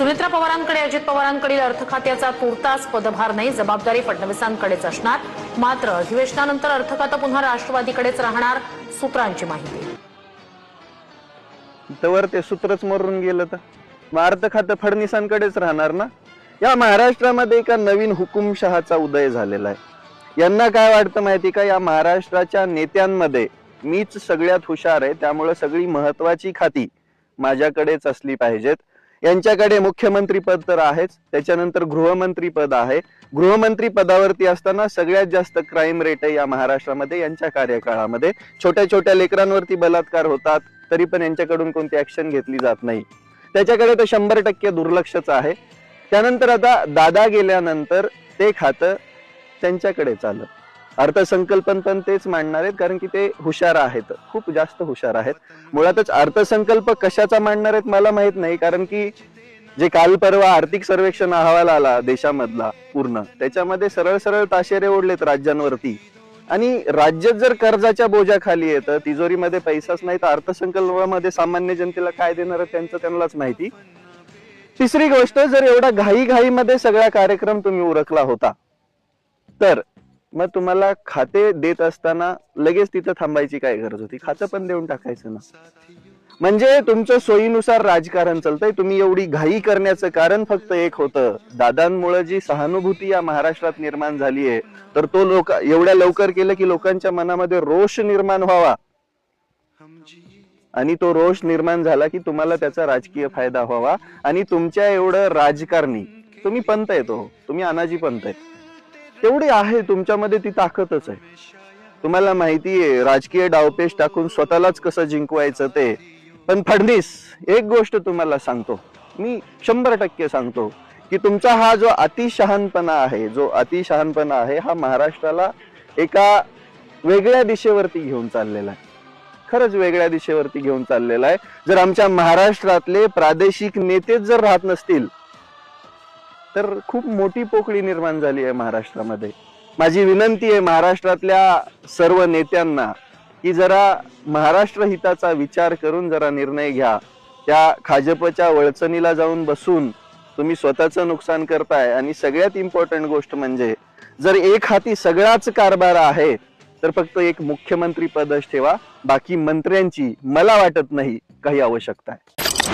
सुनेत्रा पवारांकडे अजित पवारांकडील अर्थ खात्याचा तुर्तास पदभार नाही, जबाबदारी फडणवीसांकडेच असणार. मात्र अधिवेशनानंतर अर्थ खातं पुन्हा राष्ट्रवादीकडेच राहणार, सूत्रांची माहिती. त्यावर ते सूत्रच मरून गेलं तर मग अर्थ खातं फडणवीसांकडेच राहणार ना. या महाराष्ट्रामध्ये एका नवीन हुकुमशहाचा उदय झालेला आहे. यांना काय वाटतं माहिती का, या महाराष्ट्राच्या नेत्यांमध्ये मीच सगळ्यात हुशार आहे, त्यामुळे सगळी महत्वाची खाती माझ्याकडेच असली पाहिजेत. यांच्याकडे मुख्यमंत्री पद तर आहेच, त्याच्यानंतर गृहमंत्री पद आहे. गृहमंत्री पदावरती असताना सगळ्यात जास्त क्राईम रेट आहे या महाराष्ट्रामध्ये. यांच्या कार्यकाळामध्ये छोट्या छोट्या लेकरांवरती बलात्कार होतात, तरी पण यांच्याकडून कोणती ऍक्शन घेतली जात नाही. त्याच्याकडे तर 100% दुर्लक्षच आहे. त्यानंतर आता दादा गेल्यानंतर ते खातं त्यांच्याकडे चाललं. अर्थसंकल्पन पण तेच मांडणार आहेत, कारण की ते हुशार आहेत, खूप जास्त हुशार आहेत. मुळातच अर्थसंकल्प कशाचा मांडणार आहेत मला माहित नाही, कारण की जे काल परवा आर्थिक सर्वेक्षण अहवाल आला देशामधला पूर्ण, त्याच्यामध्ये सरळ सरळ ताशेरे ओढलेत राज्यांवरती. आणि राज्य जर कर्जाच्या बोजाखाली येतं, तिजोरीमध्ये पैसाच नाही, तर अर्थसंकल्पामध्ये सामान्य जनतेला काय देणार आहे त्यांचं त्यांनाच माहिती. तिसरी गोष्ट, जर एवढा घाईमध्ये सगळा कार्यक्रम तुम्ही उरकला होता, तर मग तुम्हाला खाते देत असताना लगेच तिथं थांबायची काय गरज होती? खातं पण देऊन टाकायचं ना. म्हणजे तुमचं सोयीनुसार राजकारण चालतंय. तुम्ही एवढी घाई करण्याचं कारण फक्त एक होतं, दादांमुळे जी सहानुभूती या महाराष्ट्रात निर्माण झाली आहे, तर तो लोक एवढ्या लवकर केलं की लोकांच्या मनामध्ये रोष निर्माण व्हावा, आणि तो रोष निर्माण झाला की तुम्हाला त्याचा राजकीय फायदा व्हावा. आणि तुमच्या एवढं राजकारणी, तुम्ही पंत येतो, तुम्ही अनाजी पंत आहे, तेवढी आहे तुमच्यामध्ये, ती ताकदच आहे. तुम्हाला माहितीये राजकीय डावपेच टाकून स्वतःलाच कसं जिंकवायचं ते. पण फडणवीस, एक गोष्ट तुम्हाला सांगतो, मी 100% सांगतो की तुमचा हा जो अतिशहानपणा आहे, हा महाराष्ट्राला एका वेगळ्या दिशेवरती घेऊन चाललेला आहे. खरंच वेगळ्या दिशेवरती घेऊन चाललेला आहे. जर आमच्या महाराष्ट्रातले प्रादेशिक नेतेच जर राहत नसतील, तर खूप मोठी पोकळी निर्माण झाली आहे महाराष्ट्रामध्ये. माझी विनंती आहे महाराष्ट्रातल्या सर्व नेत्यांना की जरा महाराष्ट्र हिताचा विचार करून जरा निर्णय घ्या. त्या भाजपच्या वळचणीला जाऊन बसून तुम्ही स्वतःचं नुकसान करताय. आणि सगळ्यात इम्पॉर्टंट गोष्ट म्हणजे, जर एक हाती सगळाच कारभार आहे, तर फक्त एक मुख्यमंत्री पदच ठेवा. बाकी मंत्र्यांची मला वाटत नाही काही आवश्यकता आहे.